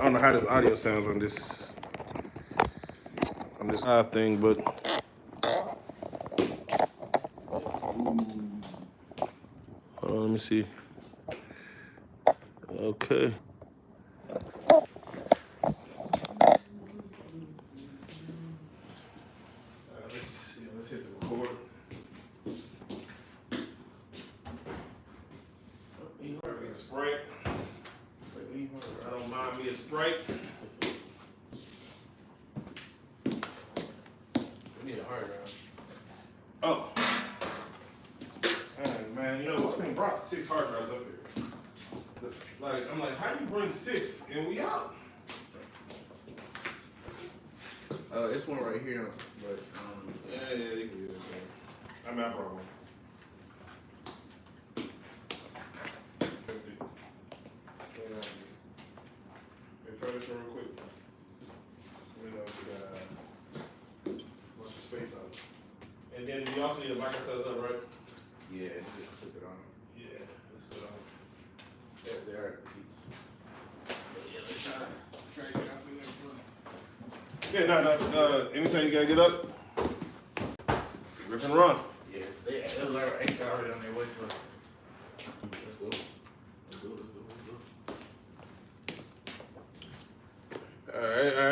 don't know how this audio sounds on this live thing, but hold on, let me see. Okay. Let's hit the record. You heard me a Sprite. I don't mind me a Sprite. We need a hard drive. Oh. Dang, man, you know, what's name brought 6 hard drives up here? Like, I'm like, how do you bring 6 and we out? It's one right here, but Yeah, you can do that. I mean, I brought one. Try this one real quick. We know we got a bunch of space on it. And then we also need a mic that sets up, right? yeah, just put it on. Yeah, let's go on. There are the seats. Yeah, let's try to get out from there front. Yeah, no. Anytime you gotta get up, rip and run. Yeah, they was already on their way, so let's go. Let's go. All right. All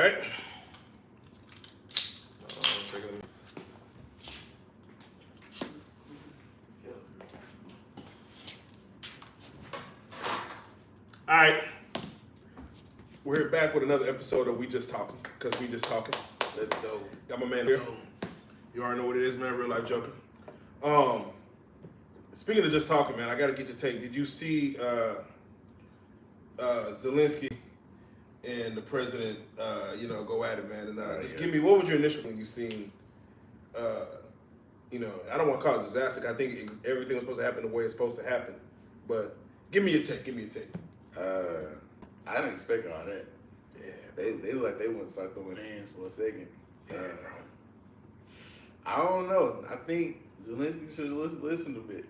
right. We're back with another episode of We Just Talking, because we just talking. Let's go. Got my man here. You already know what it is, man. Real life joker. Speaking of just talking, man, I got to get your take. Did you see Zelensky and the president, go at it, man? And just give me, what was your initial when you seen, I don't want to call it disaster. I think everything was supposed to happen the way it's supposed to happen. But give me your take. I didn't expect all that. Yeah. They look like they wouldn't start throwing hands for a second. Yeah, I don't know. I think Zelensky should have listened a bit.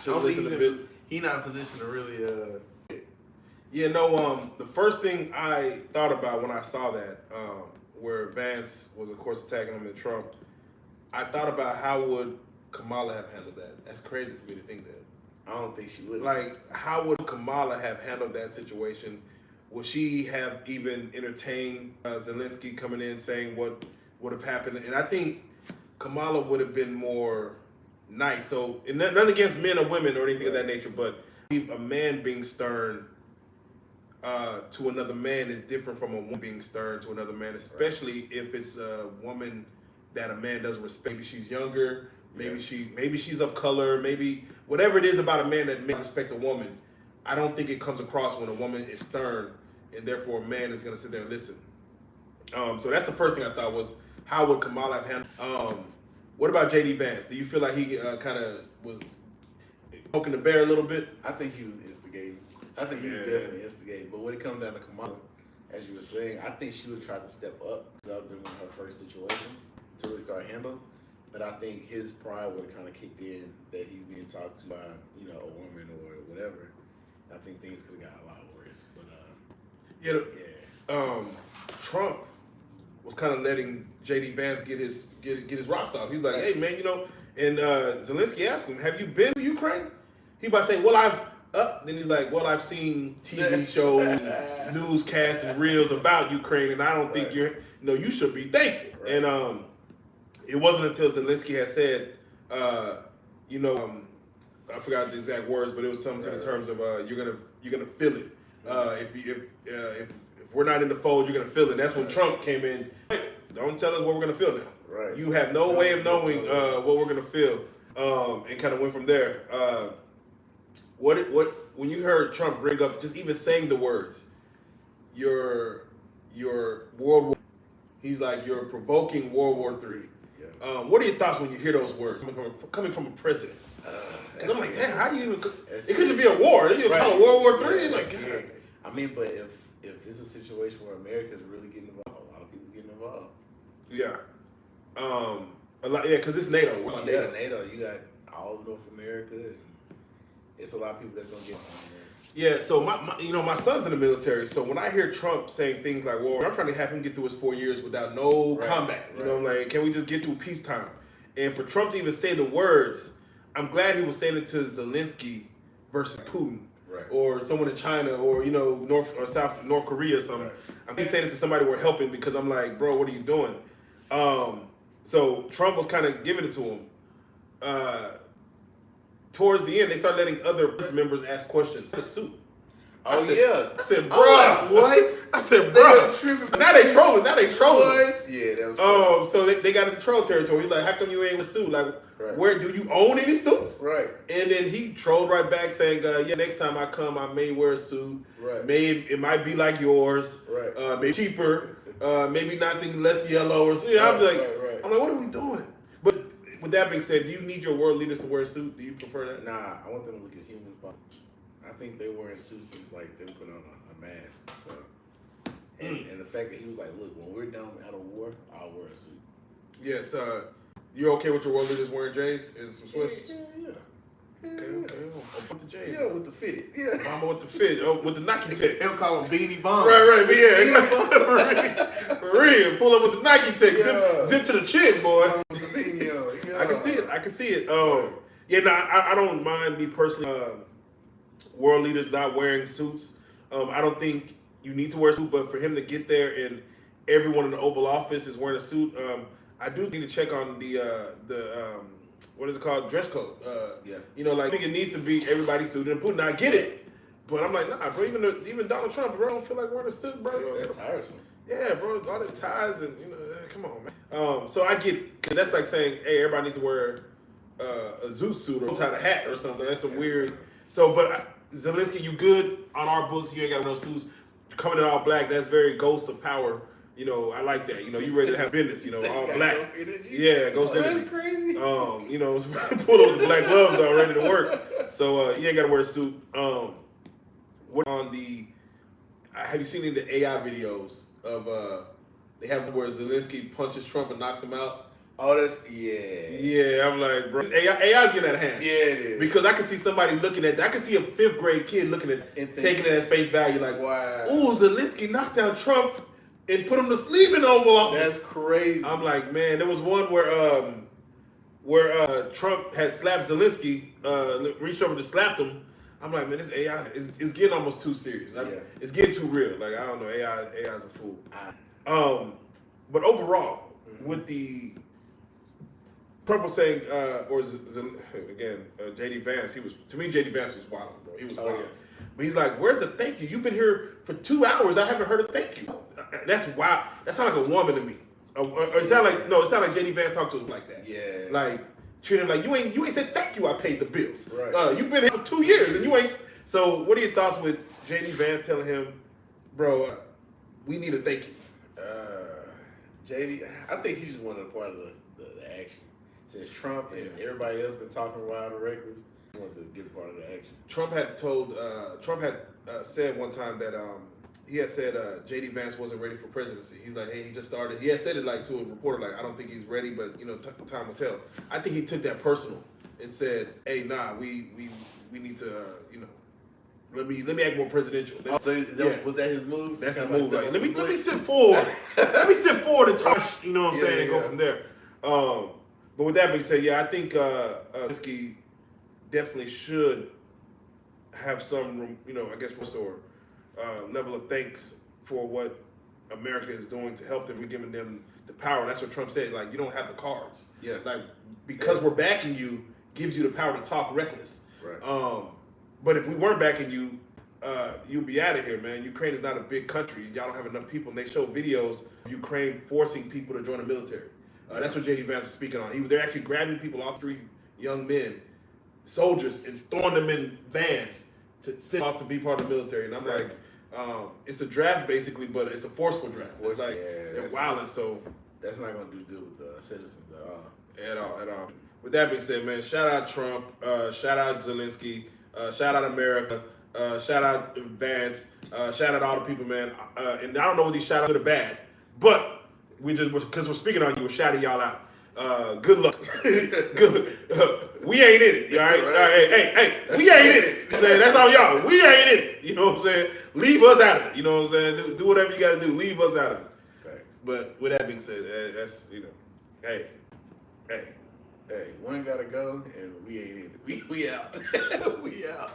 Should have listened a bit. He's not in a position to really. Yeah, no. The first thing I thought about when I saw that, where Vance was, of course, attacking him and Trump, I thought about how would Kamala have handled that. That's crazy for me to think that. I don't think she would. Like, how would Kamala have handled that situation? Would she have even entertained Zelensky coming in saying what would have happened? And I think Kamala would have been more nice. So, and nothing against men or women or anything of that nature, but a man being stern to another man is different from a woman being stern to another man, especially if it's a woman that a man doesn't respect. Maybe she's younger, maybe she's of color, maybe whatever it is about a man that may respect a woman. I don't think it comes across when a woman is stern, and therefore a man is going to sit there and listen. So that's the first thing I thought was, how would Kamala have handled? What about J.D. Vance? Do you feel like he kind of was poking the bear a little bit? I think he was instigating. I think he was definitely instigating. But when it comes down to Kamala, as you were saying, I think she would try to step up. That would have been one of her first situations to really start handling. But I think his pride would have kind of kicked in that he's being talked to by, a woman or whatever. I think things could have got a lot worse. But Trump was kind of letting J.D. Vance get his rocks off. He's like, hey man, and Zelensky asked him, have you been to Ukraine? He about to say, well, then he's like, well, I've seen TV shows, newscasts, and reels about Ukraine, and I don't think you should be thankful. Right. And it wasn't until Zelensky had said, I forgot the exact words, but it was something to the terms of you're gonna feel it. If we're not in the fold, you're gonna feel it. That's when Trump came in. Don't tell us what we're gonna feel now. Right. You have no way of knowing what we're gonna feel, and kind of went from there. What when you heard Trump bring up just even saying the words, your World War, he's like, you're provoking World War III. Yeah. What are your thoughts when you hear those words coming from a president? Because I'm like, damn, how do you even? It could just be a war. You call it World War III. Yeah, I mean, but if it's a situation where America is really getting involved, a lot of people getting involved. Yeah. A lot. Yeah, because it's NATO. NATO. You got all of North America, and it's a lot of people that's gonna get involved. Yeah, so my son's in the military. So when I hear Trump saying things like, "Well, I'm trying to have him get through his 4 years without no combat," you know, I'm like, can we just get through peacetime? And for Trump to even say the words, I'm glad he was saying it to Zelensky versus Putin, or someone in China, or North or South North Korea or something. He's saying it to somebody we're helping, because I'm like, bro, what are you doing? So Trump was kind of giving it to him. Towards the end, they started letting other members ask questions. In a suit. I said, bro, what? I said, bro. Now they trolling. Yeah, that was so they got into troll territory. He's like, how come you ain't with suit? Like, where do you own any suits? Right. And then he trolled right back saying, yeah, next time I come, I may wear a suit. Right. It might be like yours. Right. Maybe cheaper. Maybe nothing less yellow or something. I'm like, what are we doing? But with that being said, do you need your world leaders to wear a suit? Do you prefer that? Nah, I want them to look as humans. I think they wearing suits is like them putting on a mask. So, and the fact that he was like, look, when we're done out of war, I'll wear a suit. Yes. You're okay with your world leaders wearing J's and some Swifts? Yeah. Okay. With the J's. Yeah, with the fitted. Yeah. Mama with the fit. Oh, with the Nike tech. They'll call them Beanie Bomb. Right. But yeah. For real. Pull up with the Nike tech. Yeah. Zip to the chin, boy. Yeah. I can see it. I don't mind, me personally, world leaders not wearing suits. I don't think you need to wear a suit, but for him to get there and everyone in the Oval Office is wearing a suit, I do need to check on the what is it called, dress code. I think it needs to be everybody suited and Putin. I get it, but I'm like, nah, bro. Even Donald Trump, bro, I don't feel like wearing a suit, bro. That's tiresome. Yeah, bro, all the ties and come on, man. So I get, cause that's like saying, hey, everybody needs to wear a zoot suit or some kind of hat or something. That's some weird. So, but Zelensky, you good on our books? You ain't got no suits. Coming in all black, that's very ghost of power. I like that. You ready to have business. All black. Yeah, ghost energy. That's crazy. Pull over the black gloves are ready to work. So you ain't got to wear a suit. Have you seen any of the AI videos of they have where Zelensky punches Trump and knocks him out? Oh, yeah. I'm like, bro, AI's getting out of hand. Yeah, it is. Because I can see somebody looking at that. I can see a 5th grade kid looking at taking it at face value, like, wow. Ooh, Zelensky knocked down Trump and put him to sleep in the Oval Office. That's crazy. I'm like, man, there was one where Trump had slapped Zelensky, reached over to slap him. I'm like, man, this AI is getting almost too serious. It's getting too real. Like, I don't know, AI is a fool. But overall, with the Trump was saying, J.D. Vance, to me, J.D. Vance was wild, bro. He was wild. Yeah. But he's like, where's the thank you? You've been here for 2 hours. I haven't heard a thank you. That's wild. That sounds like a woman to me. Or it sounds like J.D. Vance talked to him like that. Yeah. Like, treat him like, you ain't said thank you, I paid the bills. Right. You've been here for 2 years and you ain't. So what are your thoughts with J.D. Vance telling him, bro, we need a thank you? J.D., I think he's just wanted a part of the action. Since Trump and everybody else been talking wild and reckless, he wanted to get a part of the action. Trump had said one time that he had said J.D. Vance wasn't ready for presidency. He's like, hey, he just started. He had said it like to a reporter, like, I don't think he's ready, but time will tell. I think he took that personal and said, hey, nah, we need to let me act more presidential. Was that his move? That's his move. Like, let me sit forward. Let me sit forward and talk. You know what I'm saying? And go from there. But with that being said, I think Zelensky definitely should have some, level of thanks for what America is doing to help them. We're giving them the power. That's what Trump said. Like, you don't have the cards. Yeah. Like, because we're backing you, gives you the power to talk reckless. Right. But if we weren't backing you, you'd be out of here, man. Ukraine is not a big country. Y'all don't have enough people. And they show videos of Ukraine forcing people to join the military. That's what J.D. Vance was speaking on. They're actually grabbing people, all 3 young men, soldiers, and throwing them in vans to send off to be part of the military. And I'm like, it's a draft basically, but it's a forceful draft. It's like they're wilding. So that's not going to do good with the citizens at all. At all. With that being said, man, shout out Trump, shout out Zelensky, shout out America, shout out Vance, shout out all the people, man. And I don't know whether these shout outs are good or bad, but we just, because we're speaking on you, we're shouting y'all out. Good luck. Good. We ain't in it. All right. All right. Hey. We ain't in it. I'm saying that's all y'all. We ain't in it. You know what I'm saying? Leave us out of it. You know what I'm saying? Do whatever you got to do. Leave us out of it. Facts. But with that being said, that's hey. Hey, one gotta go, and we ain't in it. We out. We out.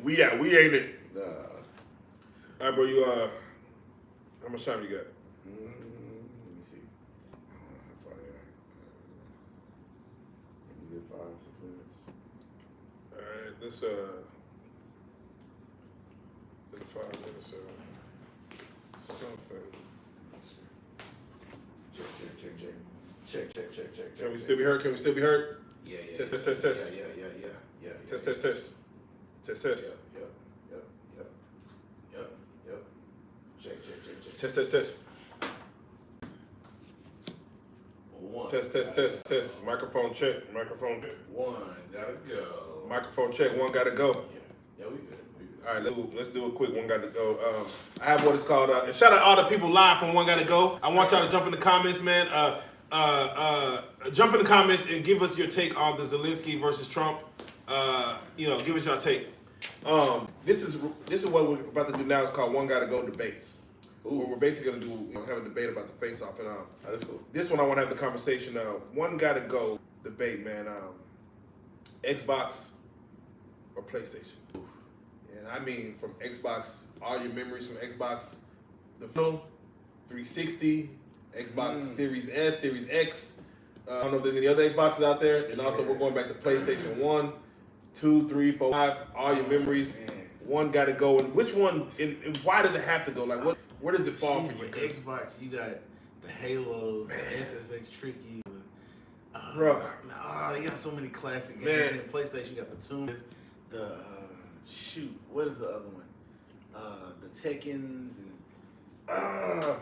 We out. We ain't in it. Nah. All right, bro. You how much time you got? Let me see. I don't know how far they are. Maybe good 5, 6 minutes. All right. Let's 5 minutes. Something. Check. Can we still be heard? Can we still be heard? Yeah. Test. Yeah. Test. Test. Yep. Test. One. Test. Microphone check. One. Gotta go. Microphone check. One gotta go. Yeah, we good. All right, let's do a quick one gotta go. I have what it's called. And shout out all the people live from One Gotta Go. I want y'all to jump in the comments, man. Jump in the comments and give us your take on the Zelensky versus Trump. Give us your take. This is what we're about to do now. It's called One Gotta Go debates. Where we're basically gonna do have a debate about the face off. And that's cool. This one I want to have the conversation. One Gotta Go debate, man. Xbox or PlayStation. And I mean, from Xbox, all your memories from Xbox, the 360, Xbox Series S, Series X. I don't know if there's any other Xboxes out there. And also, we're going back to PlayStation 1, 2, 3, 4, 5. All your memories. One got to go. And which one? And why does it have to go? Like, where does it fall for you? Xbox, you got the Halos, the SSX Tricky. Bro, they got so many classic games. Man. And PlayStation, you got the Toons, what is the other one? The Tekkens and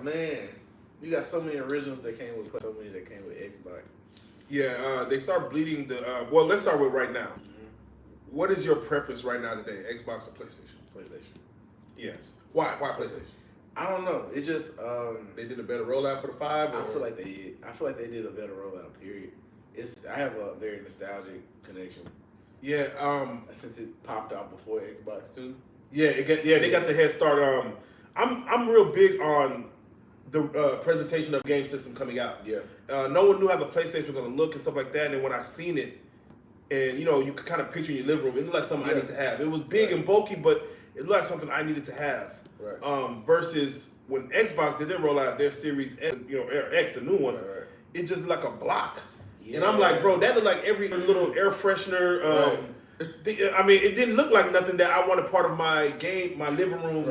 man, you got so many originals that came with so many that came with Xbox. Yeah, they start bleeding the. Well, let's start with right now. Mm-hmm. What is your preference right now today, Xbox or PlayStation? PlayStation. Yes. Why PlayStation? I don't know. It just they did a better rollout for the 5. I feel like they did. I feel like they did a better rollout. Period. I have a very nostalgic connection. Yeah. Since it popped out before Xbox 2. Yeah. They got the head start. I'm real big on the presentation of the game system coming out. Yeah. No one knew how the PlayStation was going to look and stuff like that. And then when I seen it, and you could kind of picture in your living room, it looked like something I need to have. It was big and bulky, but it looked like something I needed to have. Right. Versus when Xbox did roll out their Series X, X, the new one, right. It just looked like a block. Yeah. And I'm like, bro, that looked like every little air freshener. It didn't look like nothing that I wanted part of my living room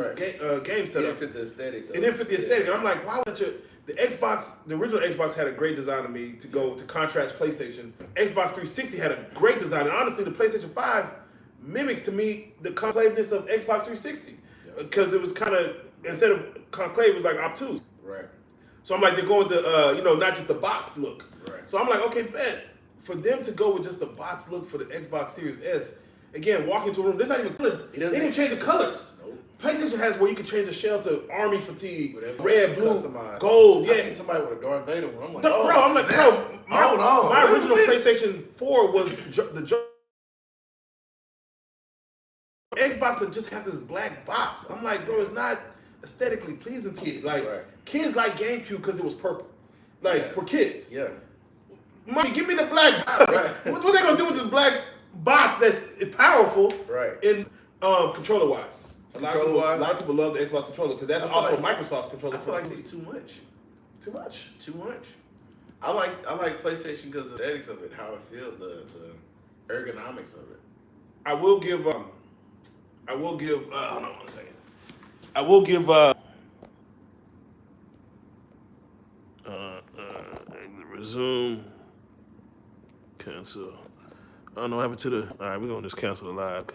game setup. It didn't fit the aesthetic. It didn't fit the aesthetic. And I'm like, why would you? The original Xbox had a great design to me to go to contrast PlayStation. Xbox 360 had a great design. And honestly, the PlayStation 5 mimics to me the conclaveness of Xbox 360. Because it was kind of, instead of conclave, it was like obtuse. Right. So I'm like, they're going to, not just the box look. Right. So I'm like, okay, bet. For them to go with just the box look for the Xbox Series S, again, walk into a room, there's not even color. They didn't change the colors. Nope. PlayStation has where you can change the shell to army fatigue, whatever, red, blue, customized. gold. Yeah. I seen somebody with a Darth Vader one. I'm like, my original PlayStation 4 was the Xbox that just have this black box. I'm like, bro, it's not aesthetically pleasing to kids. Like, kids like GameCube because it was purple. Like, for kids. Yeah. Mommy, give me the black box. What they gonna do with this black box that's powerful? Right. In controller-wise. A lot of people love the Xbox controller because that's also Microsoft's controller. I feel like it's too much. Too much. Too much. I like PlayStation because of the aesthetics of it, how it feels, the ergonomics of it. I will give hold on 1 second. I will give resume, cancel. I don't know what happened to all right, we're gonna just cancel the live.